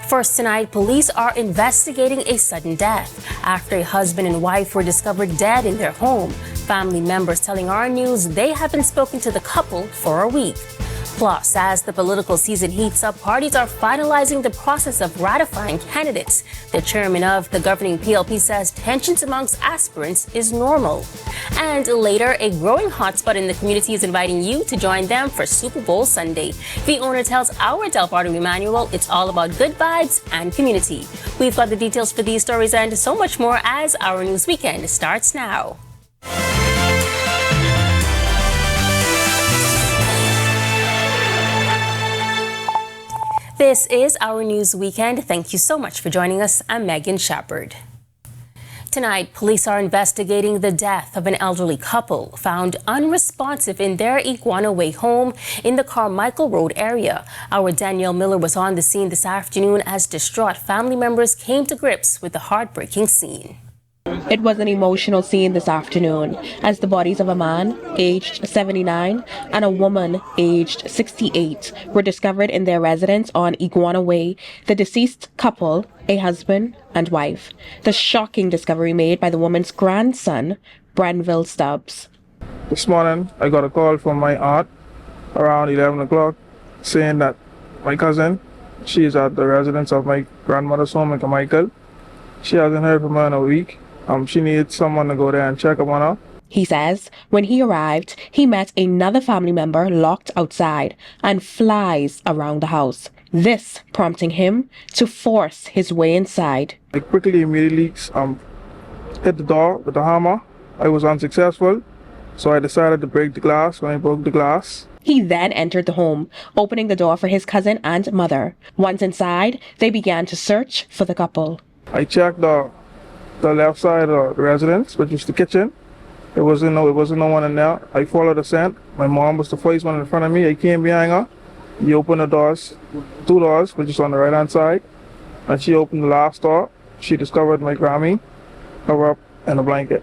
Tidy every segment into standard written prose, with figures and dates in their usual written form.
First tonight, police are investigating a sudden death after a husband and wife were discovered dead in their home. Family members telling our news they haven't spoken to the couple for a week. Plus, as the political season heats up, parties are finalizing the process of ratifying candidates. The chairman of the governing PLP says tensions amongst aspirants is normal. And later, a growing hotspot in the community is inviting you to join them for Super Bowl Sunday. The owner tells our Del Pardo Emmanuel it's all about good vibes and community. We've got the details for these stories and so much more as our news weekend starts now. This is Our News Weekend. Thank you so much for joining us. I'm Megan Shepard. Tonight, police are investigating the death of an elderly couple found unresponsive in their Iguana Way home in the Carmichael Road area. Our Danielle Miller was on the scene this afternoon as distraught family members came to grips with the heartbreaking scene. It was an emotional scene this afternoon as the bodies of a man aged 79 and a woman aged 68 were discovered in their residence on Iguana Way. The deceased couple, a husband and wife. The shocking discovery made by the woman's grandson, Brenville Stubbs. This morning, I got a call from my aunt around 11 o'clock saying that my cousin, she is at the residence of my grandmother's home in Carmichael. She hasn't heard from her in a week. She needs someone to go there and check up on her. He says when he arrived, he met another family member locked outside and flies around the house. This prompting him to force his way inside. I quickly immediately hit the door with the hammer. I was unsuccessful, so I decided to break the glass. When I broke the glass, he then entered the home, opening the door for his cousin and mother. Once inside, they began to search for the couple. I checked the left side of the residence, which was the kitchen. It wasn't no one in there. I followed the scent. My mom was the first one in front of me. I came behind her. He opened the doors, two doors, which is on the right hand side. And she opened the last door. She discovered my Grammy cover up in a blanket.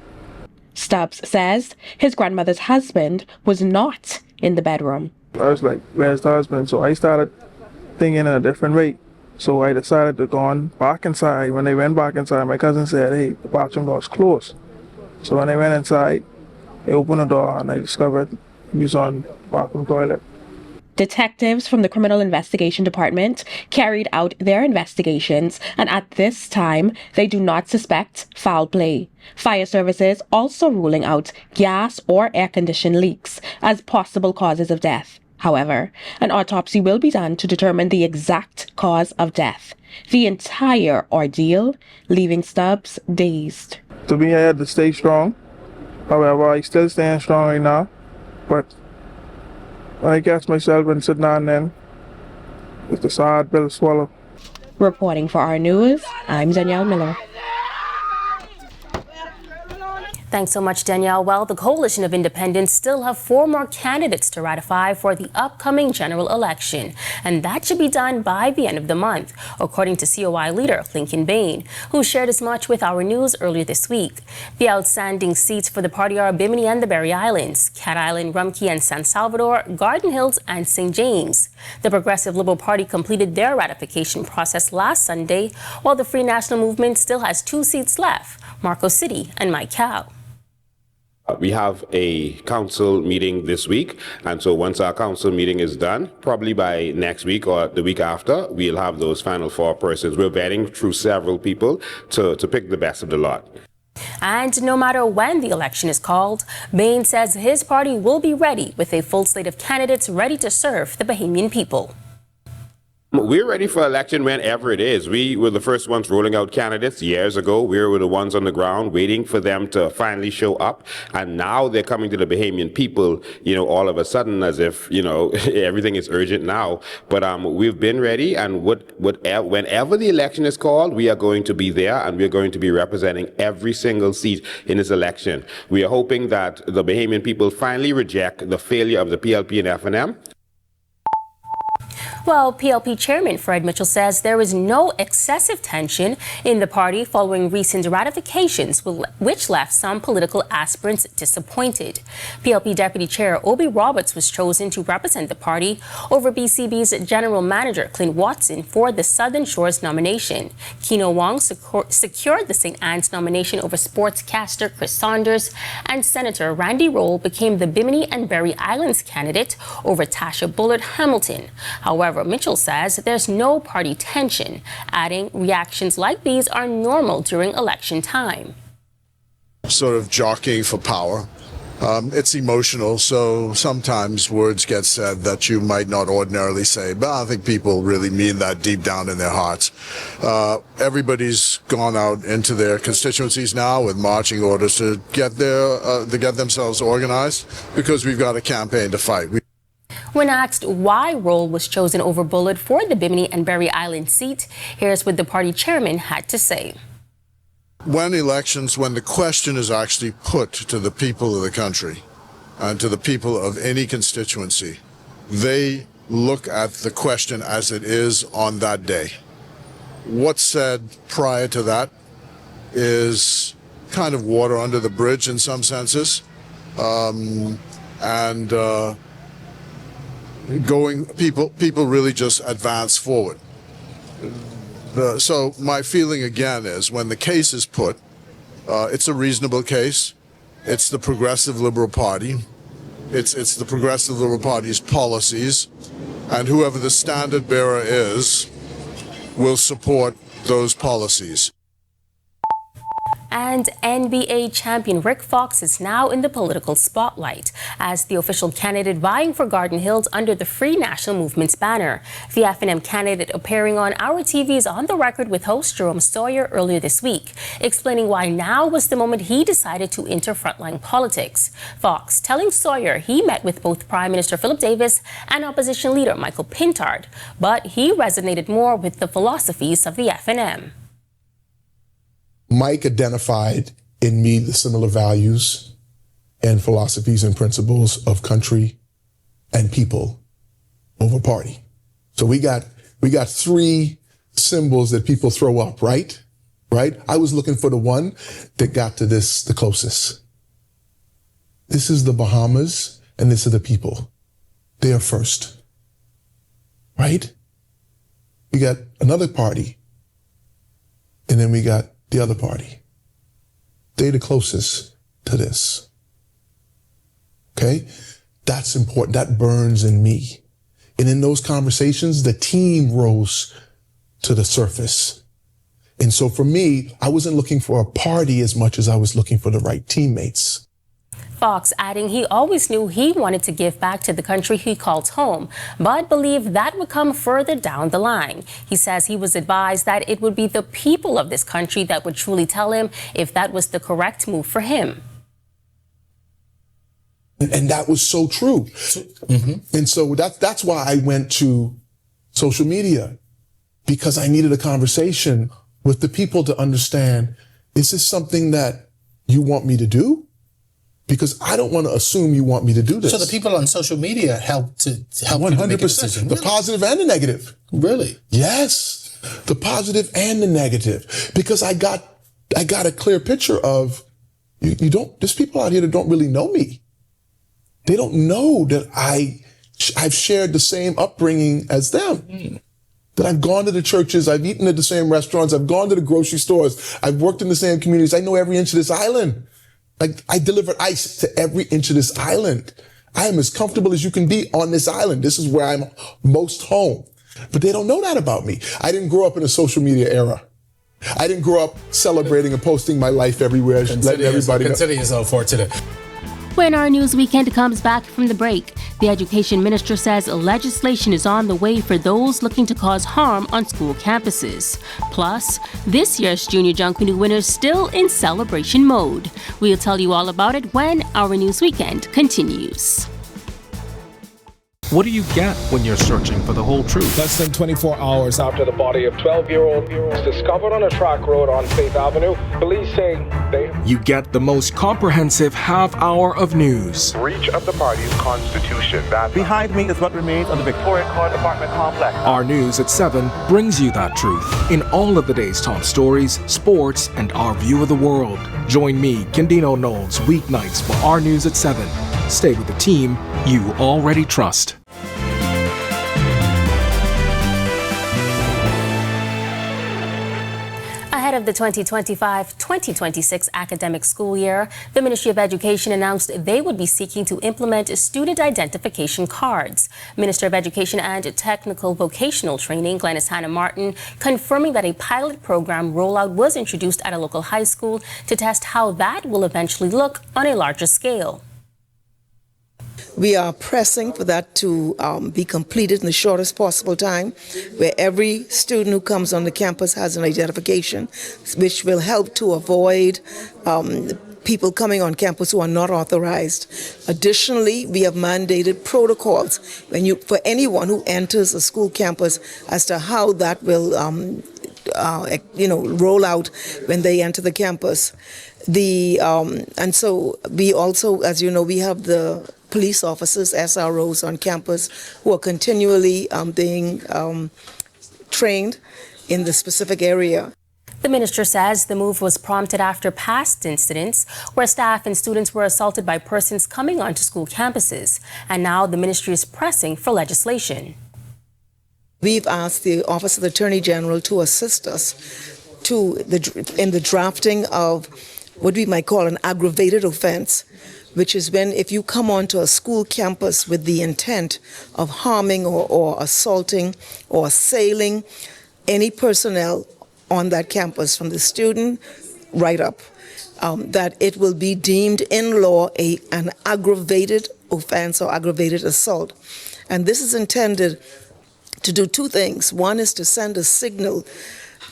Stubbs says his grandmother's husband was not in the bedroom. I was like, where's the husband? So I started thinking in a different way. So I decided to go on back inside. When they went back inside, my cousin said, hey, the bathroom door is closed. So when I went inside, they opened the door and I discovered he was on the bathroom toilet. Detectives from the Criminal Investigation Department carried out their investigations, and at this time, they do not suspect foul play. Fire services also ruling out gas or air condition leaks as possible causes of death. However, an autopsy will be done to determine the exact cause of death. The entire ordeal leaving Stubbs dazed. To me, I had to stay strong. However, I still stand strong right now. But when I catch myself and sit down then, it's a sad pill to swallow. Reporting for Our News, I'm Danielle Miller. Thanks so much, Danielle. Well, the Coalition of Independents still have 4 more candidates to ratify for the upcoming general election, and that should be done by the end of the month, according to COI leader Lincoln Bain, who shared as much with Our News earlier this week. The outstanding seats for the party are Bimini and the Berry Islands, Cat Island, Rumkey and San Salvador, Garden Hills and St. James. The Progressive Liberal Party completed their ratification process last Sunday, while the Free National Movement still has 2 seats left, Marco City and Mike Cow. We have a council meeting this week, and so once our council meeting is done, probably by next week or the week after, we'll have those final 4 persons. We're vetting through several people to pick the best of the lot. And no matter when the election is called, Bain says his party will be ready with a full slate of candidates ready to serve the Bahamian people. We're ready for election whenever it is. We were the first ones rolling out candidates years ago. We were the ones on the ground waiting for them to finally show up. And now they're coming to the Bahamian people, all of a sudden as if, everything is urgent now. But we've been ready, and whenever the election is called, we are going to be there, and we're going to be representing every single seat in this election. We are hoping that the Bahamian people finally reject the failure of the PLP and FNM. Well, PLP Chairman Fred Mitchell says there is no excessive tension in the party following recent ratifications, which left some political aspirants disappointed. PLP Deputy Chair Obi Roberts was chosen to represent the party over BCB's General Manager Clint Watson for the Southern Shores nomination. Keno Wong secured the St. Anne's nomination over sportscaster Chris Saunders, and Senator Randy Roll became the Bimini and Berry Islands candidate over Tasha Bullard Hamilton. However, Mitchell says there's no party tension, adding reactions like these are normal during election time. Sort of jockeying for power. It's emotional, so sometimes words get said that you might not ordinarily say, but I think people really mean that deep down in their hearts. Everybody's gone out into their constituencies now with marching orders to get themselves organized, because we've got a campaign to fight. When asked why Roll was chosen over Bullard for the Bimini and Berry Island seat, here's what the party chairman had to say. When the question is actually put to the people of the country and to the people of any constituency, they look at the question as it is on that day. What's said prior to that is kind of water under the bridge in some senses. People really just advance forward. So my feeling again is when the case is put, it's a reasonable case. It's the Progressive Liberal Party. It's the Progressive Liberal Party's policies, and whoever the standard bearer is will support those policies. And NBA champion Rick Fox is now in the political spotlight as the official candidate vying for Garden Hills under the Free National Movement's banner. The F&M candidate appearing on Our TV's On the Record with host Jerome Sawyer earlier this week, explaining why now was the moment he decided to enter frontline politics. Fox telling Sawyer he met with both Prime Minister Philip Davis and opposition leader Michael Pintard, but he resonated more with the philosophies of the F&M. Mike identified in me the similar values and philosophies and principles of country and people over party. So we got three symbols that people throw up, right? Right? I was looking for the one that got to this the closest. This is the Bahamas and this is the people. They are first. Right? We got another party. And then we got the other party. They're the closest to this. Okay? That's important. That burns in me. And in those conversations, the team rose to the surface. And so for me, I wasn't looking for a party as much as I was looking for the right teammates. Fox adding he always knew he wanted to give back to the country he calls home, but believed that would come further down the line. He says he was advised that it would be the people of this country that would truly tell him if that was the correct move for him. And that was so true. Mm-hmm. And so that's why I went to social media, because I needed a conversation with the people to understand, is this something that you want me to do? Because I don't want to assume you want me to do this. So the people on social media help 100%. The positive and the negative. Really? Yes. The positive and the negative. Because I got a clear picture of there's people out here that don't really know me. They don't know that I've shared the same upbringing as them. That I've gone to the churches, I've eaten at the same restaurants, I've gone to the grocery stores, I've worked in the same communities. I know every inch of this island. Like, I delivered ice to every inch of this island. I am as comfortable as you can be on this island. This is where I'm most home. But they don't know that about me. I didn't grow up in a social media era. I didn't grow up celebrating and posting my life everywhere, letting everybody know. Consider yourself fortunate. When our news weekend comes back from the break, the education minister says legislation is on the way for those looking to cause harm on school campuses. Plus, this year's Junior Junkanoo winners still in celebration mode. We'll tell you all about it when our news weekend continues. What do you get when you're searching for the whole truth? Less than 24 hours after the body of 12-year-old was discovered on a track road on Faith Avenue, police say You get the most comprehensive half hour of news. Breach of the party's constitution. Behind me is what remains of the Victoria Court apartment complex. Our News at 7 brings you that truth in all of the day's top stories, sports, and our view of the world. Join me, Candino Knowles, weeknights for Our News at 7. Stay with the team you already trust. Ahead of the 2025-2026 academic school year, the Ministry of Education announced they would be seeking to implement student identification cards. Minister of Education and Technical Vocational Training, Glenys Hannah Martin, confirming that a pilot program rollout was introduced at a local high school to test how that will eventually look on a larger scale. We are pressing for that to be completed in the shortest possible time, where every student who comes on the campus has an identification, which will help to avoid people coming on campus who are not authorized. Additionally, we have mandated protocols for anyone who enters a school campus as to how that will roll out when they enter the campus. And so we also, as you know, we have the police officers, SROs on campus, who are continually being trained in the specific area. The minister says the move was prompted after past incidents where staff and students were assaulted by persons coming onto school campuses. And now the ministry is pressing for legislation. We've asked the Office of the Attorney General to assist us in the drafting of what we might call an aggravated offense, which is when if you come onto a school campus with the intent of harming or assaulting or assailing any personnel on that campus, from the student right up, that it will be deemed in law an aggravated offense or aggravated assault. And this is intended to do two things. One is to send a signal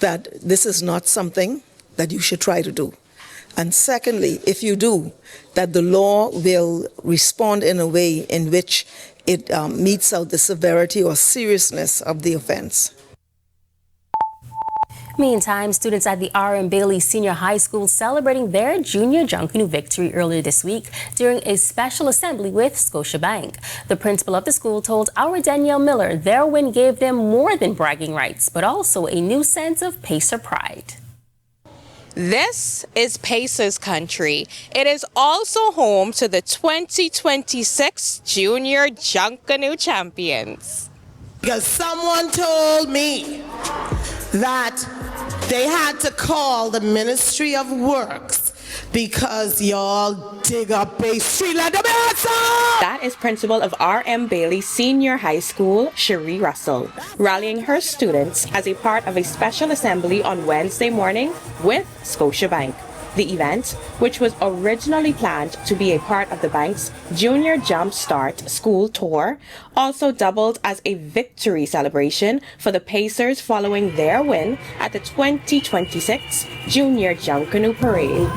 that this is not something that you should try to do. And secondly, if you do, that the law will respond in a way in which it meets out the severity or seriousness of the offense. Meantime, students at the R.M. Bailey Senior High School celebrating their junior Junkanoo victory earlier this week during a special assembly with Scotiabank. The principal of the school told our Danielle Miller their win gave them more than bragging rights, but also a new sense of Pacer pride. This is Pacers country. It is also home to the 2026 Junior Junkanoo champions. Because someone told me that they had to call the Ministry of Works because y'all dig up Bay Street like the best. That is principal of R.M. Bailey Senior High School, Cherie Russell, rallying her students as a part of a special assembly on Wednesday morning with Scotiabank. The event, which was originally planned to be a part of the bank's Junior Jumpstart School Tour, also doubled as a victory celebration for the Pacers following their win at the 2026 Junior Junkanoo Parade.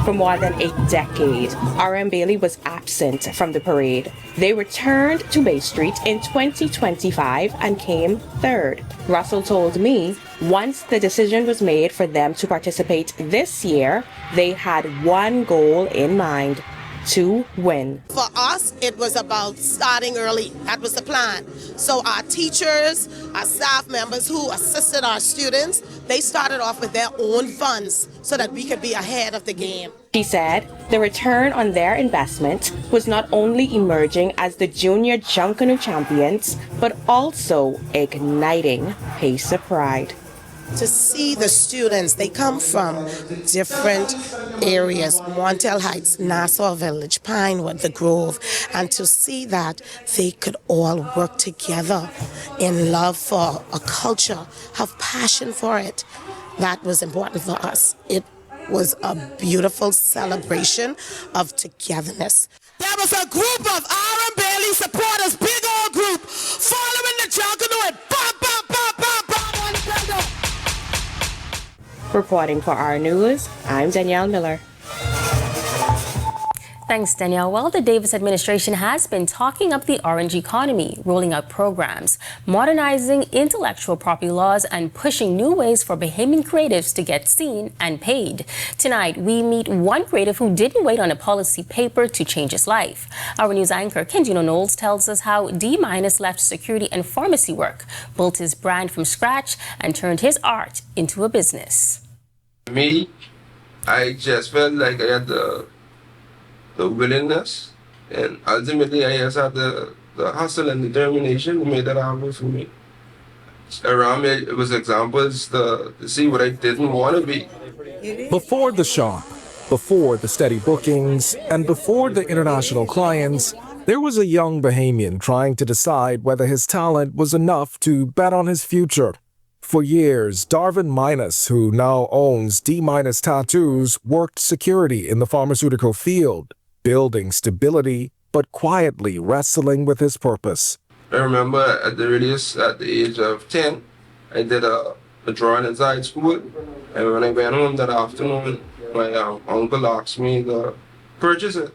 For more than a decade, R.M. Bailey was absent from the parade. They returned to Bay Street in 2025 and came third. Russell told me once the decision was made for them to participate this year, they had one goal in mind: to win. For us, it was about starting early. That was the plan. So our teachers, our staff members who assisted our students, they started off with their own funds so that we could be ahead of the game. She said the return on their investment was not only emerging as the Junior Junkanoo champions, but also igniting Pacer pride. To see the students, they come from different areas, Montel Heights, Nassau Village, Pinewood, The Grove, and to see that they could all work together in love for a culture, have passion for it, that was important for us. It was a beautiful celebration of togetherness. There was a group of R.M. Bailey supporters, big old group, following the Junkanoo and bam, bam, bam, bam, bam on the ground. Reporting for Our News, I'm Danielle Miller. Thanks, Danielle. Well, the Davis administration has been talking up the orange economy, rolling out programs, modernizing intellectual property laws, and pushing new ways for Bahamian creatives to get seen and paid. Tonight, we meet one creative who didn't wait on a policy paper to change his life. Our news anchor, Candido Knowles, tells us how D- left security and pharmacy work, built his brand from scratch, and turned his art into a business. Me, I just felt like I had the willingness, and ultimately I just had the hustle and determination to make that happen for me. Around me, it was examples to see what I didn't want to be. Before the shop, before the steady bookings, and before the international clients, there was a young Bahamian trying to decide whether his talent was enough to bet on his future. For years, Darvin Minus, who now owns D- Tattoos, worked security in the pharmaceutical field, building stability, but quietly wrestling with his purpose. I remember at the age of 10, I did a drawing inside school, and when I went home that afternoon, my uncle asked me to purchase it.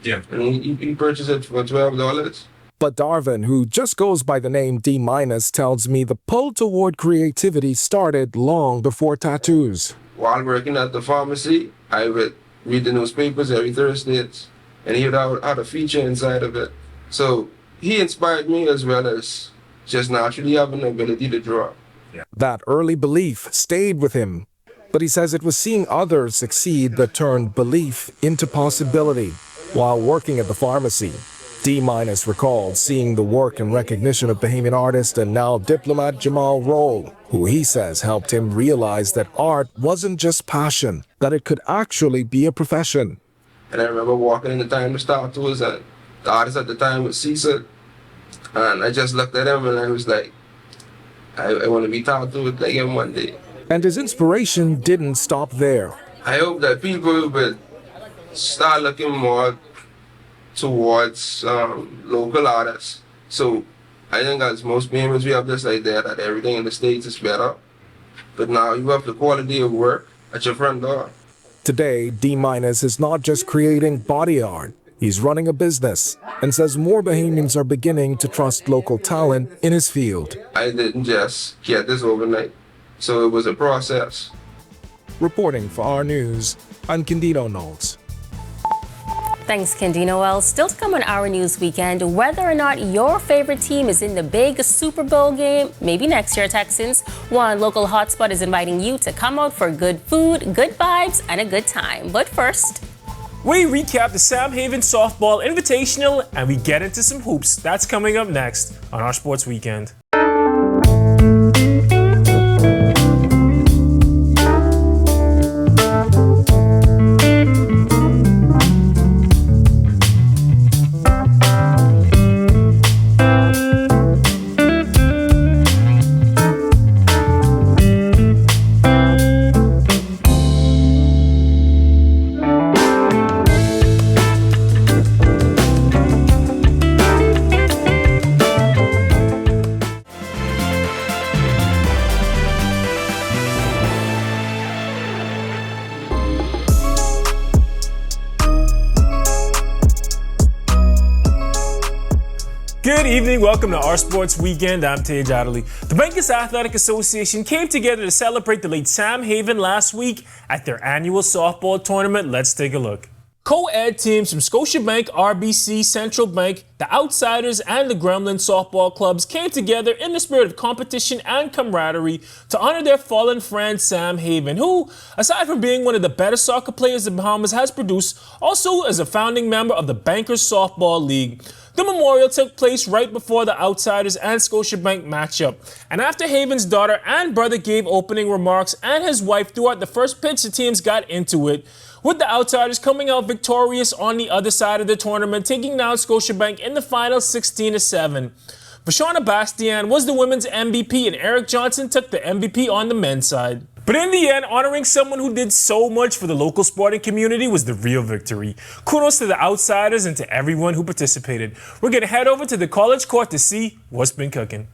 Yeah. And he purchased it for $12. But Darvin, who just goes by the name D-, tells me the pull toward creativity started long before tattoos. While working at the pharmacy, I would read the newspapers every Thursday, and he would have a feature inside of it. So he inspired me as well as just naturally having the ability to draw. That early belief stayed with him, but he says it was seeing others succeed that turned belief into possibility. While working at the pharmacy, D- recalled seeing the work and recognition of Bahamian artist and now diplomat Jamal Roll, who he says helped him realize that art wasn't just passion, that it could actually be a profession. And I remember walking in the time to start tours, and the artist at the time was Cecil, and I just looked at him and I was like, I want to be tattooed like him one day. And his inspiration didn't stop there. I hope that people would start looking more towards local artists. So I think as most Bahamians, we have this idea that everything in the States is better. But now you have the quality of work at your front door. Today, D- is not just creating body art. He's running a business and says more Bahamians are beginning to trust local talent in his field. I didn't just get this overnight. So it was a process. Reporting for Our News, I'm Candido Knowles. Thanks, Candido. Well, still to come on Our News Weekend, whether or not your favorite team is in the big Super Bowl game, maybe next year, Texans, one local hotspot is inviting you to come out for good food, good vibes, and a good time. But first, we recap the Sam Haven Softball Invitational and we get into some hoops. That's coming up next on Our Sports Weekend. Good evening, welcome to Our Sports Weekend. I'm Tej Adderley. The Bankers Athletic Association came together to celebrate the late Sam Haven last week at their annual softball tournament. Let's take a look. Co-ed teams from Scotiabank, RBC, Central Bank, the Outsiders, and the Gremlin softball clubs came together in the spirit of competition and camaraderie to honor their fallen friend Sam Haven, who, aside from being one of the better soccer players the Bahamas has produced, also is a founding member of the Bankers Softball League. The memorial took place right before the Outsiders and Scotiabank matchup, and after Haven's daughter and brother gave opening remarks and his wife threw out the first pitch, the teams got into it, with the Outsiders coming out victorious on the other side of the tournament, taking down Scotiabank in the final 16-7. Vashana Bastian was the women's MVP, and Eric Johnson took the MVP on the men's side. But in the end, honoring someone who did so much for the local sporting community was the real victory. Kudos to the Outsiders and to everyone who participated. We're going to head over to the College Court to see what's been cooking.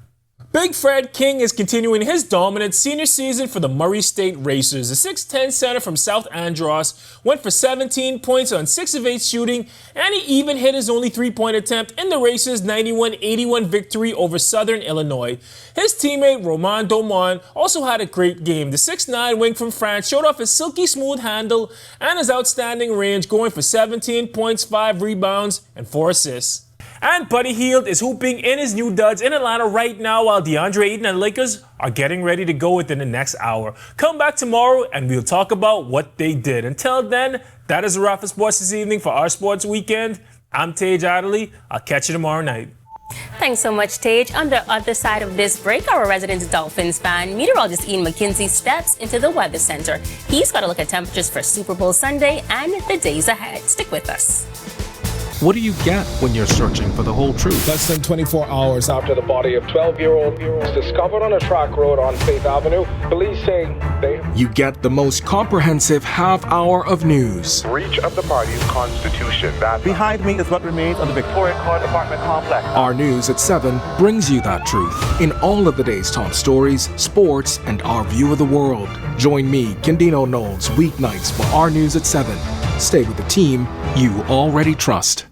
Big Fred King is continuing his dominant senior season for the Murray State Racers. The 6'10 center from South Andros went for 17 points on 6 of 8 shooting, and he even hit his only 3-point attempt in the Racers' 91-81 victory over Southern Illinois. His teammate Romain Domon also had a great game. The 6'9 wing from France showed off his silky smooth handle and his outstanding range, going for 17 points, 5 rebounds, and 4 assists. And Buddy Hield is hooping in his new duds in Atlanta right now while DeAndre Ayton and Lakers are getting ready to go within the next hour. Come back tomorrow and we'll talk about what they did. Until then, that is a wrap for sports this evening for our Sports Weekend. I'm Tage Adderley. I'll catch you tomorrow night. Thanks so much, Tage. On the other side of this break, our resident Dolphins fan, meteorologist Ian McKinsey, steps into the weather center. He's got a look at temperatures for Super Bowl Sunday and the days ahead. Stick with us. What do you get when you're searching for the whole truth? Less than 24 hours after the body of 12-year-old was discovered on a track road on Faith Avenue, police say they... You get the most comprehensive half hour of news. Breach of the party's constitution. Behind me is what remains of the Victoria Court apartment complex. Our News at 7 brings you that truth in all of the day's top stories, sports, and our view of the world. Join me, Candino Knowles, weeknights for Our News at 7. Stay with the team you already trust.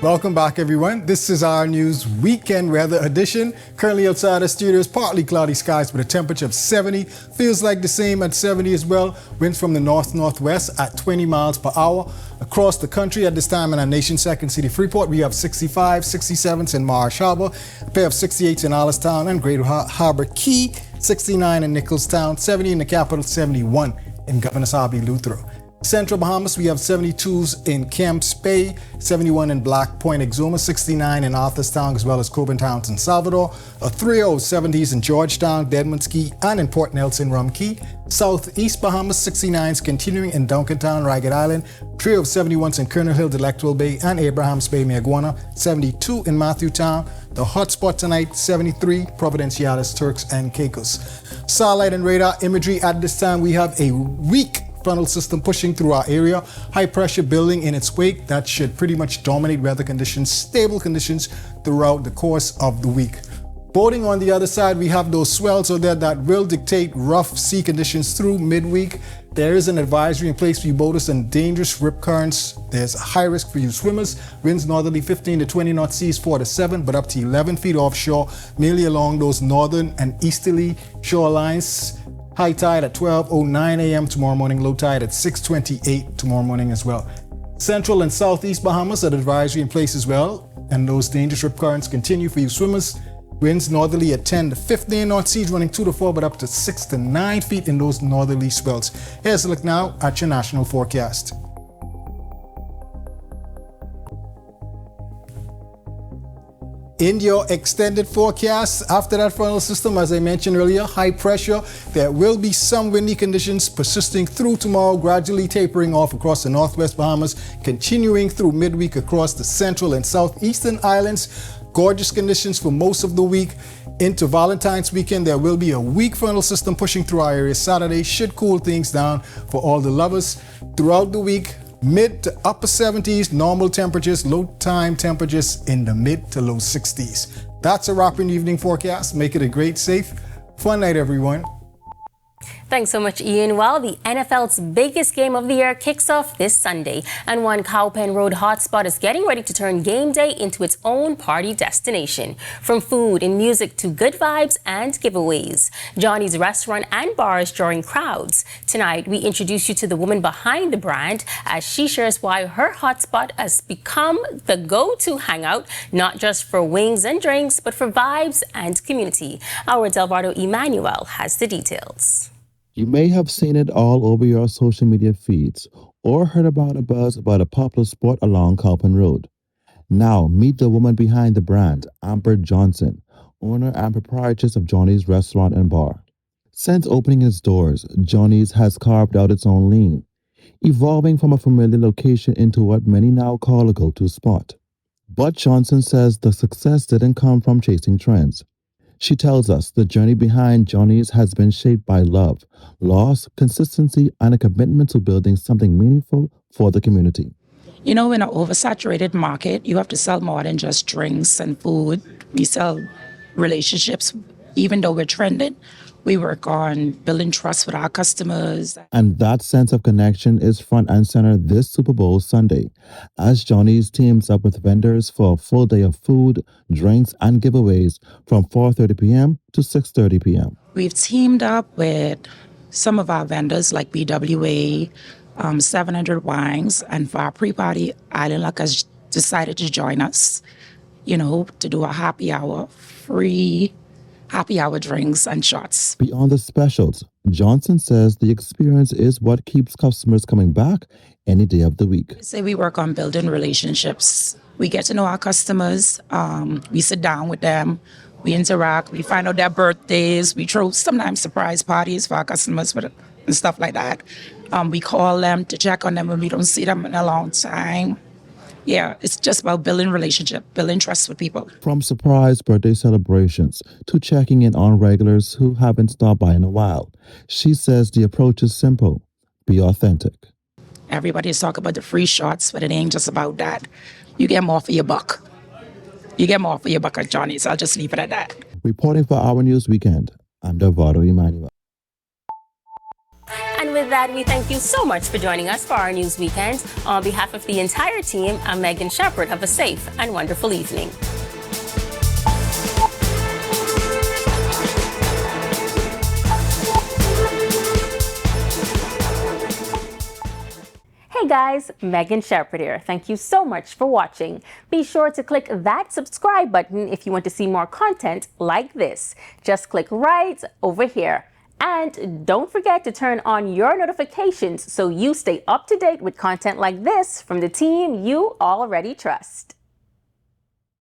Welcome back, everyone. This is our news weekend weather edition. Currently outside the studios, partly cloudy skies with a temperature of 70. Feels like the same at 70 as well. Winds from the north-northwest at 20 miles per hour. Across the country at this time in our nation's second city, Freeport, we have 65, 67s in Marsh Harbor, a pair of 68s in Allenstown and Great Harbor Key, 69 in Nicholstown, 70 in the capital, 71 in Governor's Harbour, Luther. Central Bahamas, we have 72s in Camps Bay, 71 in Black Point, Exuma, 69 in Arthurstown, as well as Coburn Towns in Salvador, a trio of 70s in Georgetown, Deadman's Key, and in Port Nelson, Rum Key. Southeast Bahamas, 69s continuing in Duncantown, Ragged Island, trio of 71s in Colonel Hill, Delectable Bay, and Abrahams Bay, Mayaguana, 72 in Matthewtown. The hotspot tonight, 73, Providenciales, Turks and Caicos. Satellite and radar imagery at this time, we have a weak frontal system pushing through our area, high pressure building in its wake. That should pretty much dominate weather conditions, stable conditions throughout the course of the week. Boating on the other side, we have those swells out there that will dictate rough sea conditions through midweek. There is an advisory in place for you boaters and dangerous rip currents. There's a high risk for you swimmers. Winds northerly 15 to 20 knot, seas 4 to 7, but up to 11 feet offshore, mainly along those northern and easterly shorelines. High tide at 12:09 a.m. tomorrow morning, low tide at 6:28 tomorrow morning as well. Central and southeast Bahamas, an advisory in place as well, and those dangerous rip currents continue for you swimmers. Winds northerly at 10 to 15 knot, seas running 2 to 4, but up to 6 to 9 feet in those northerly swells. Here's a look now at your national forecast. In your extended forecast, after that frontal system, as I mentioned earlier, high pressure, there will be some windy conditions persisting through tomorrow, gradually tapering off across the northwest Bahamas, continuing through midweek across the central and southeastern islands. Gorgeous conditions for most of the week. Into Valentine's weekend, there will be a weak frontal system pushing through our area. Saturday should cool things down for all the lovers. Throughout the week, mid to upper 70s, normal temperatures, low time temperatures in the mid to low 60s. That's a wrap in the evening forecast. Make it a great, safe, fun night, everyone. Thanks so much, Ian. Well, the NFL's biggest game of the year kicks off this Sunday, and one Cowpen Road hotspot is getting ready to turn game day into its own party destination. From food and music to good vibes and giveaways, Johnny's restaurant and bar is drawing crowds. Tonight, we introduce you to the woman behind the brand as she shares why her hotspot has become the go-to hangout, not just for wings and drinks, but for vibes and community. Our Delvardo Emmanuel has the details. You may have seen it all over your social media feeds or heard about a buzz about a popular spot along Cowpen Road. Now, meet the woman behind the brand, Amber Johnson, owner and proprietress of Johnny's Restaurant and Bar. Since opening its doors, Johnny's has carved out its own lane, evolving from a familiar location into what many now call a go-to spot. But Johnson says the success didn't come from chasing trends. She tells us the journey behind Johnny's has been shaped by love, loss, consistency, and a commitment to building something meaningful for the community. You know, in an oversaturated market, you have to sell more than just drinks and food. We sell relationships. Even though we're trending, we work on building trust with our customers. And that sense of connection is front and center this Super Bowl Sunday, as Johnny's teams up with vendors for a full day of food, drinks, and giveaways from 4:30 p.m. to 6:30 p.m. We've teamed up with some of our vendors like BWA, 700 Wines, and for our pre-party, Island Luck has decided to join us, you know, to do a happy hour, free happy hour drinks and shots. Beyond the specials, Johnson says the experience is what keeps customers coming back any day of the week. Say we work on building relationships. We get to know our customers. We sit down with them. We interact. We find out their birthdays. We throw sometimes surprise parties for our customers and stuff like that. We call them to check on them when we don't see them in a long time. Yeah, it's just about building relationship, building trust with people. From surprise birthday celebrations to checking in on regulars who haven't stopped by in a while, she says the approach is simple: be authentic. Everybody's talking about the free shots, but it ain't just about that. You get more for your buck. You get more for your buck at Johnny's. I'll just leave it at that. Reporting for Our News Weekend, I'm Delvado Emmanuel. And with that, we thank you so much for joining us for our News Weekend. On behalf of the entire team, I'm Megan Shepherd. Have a safe and wonderful evening. Hey guys, Megan Shepherd here. Thank you so much for watching. Be sure to click that subscribe button if you want to see more content like this. Just click right over here. And don't forget to turn on your notifications so you stay up to date with content like this from the team you already trust.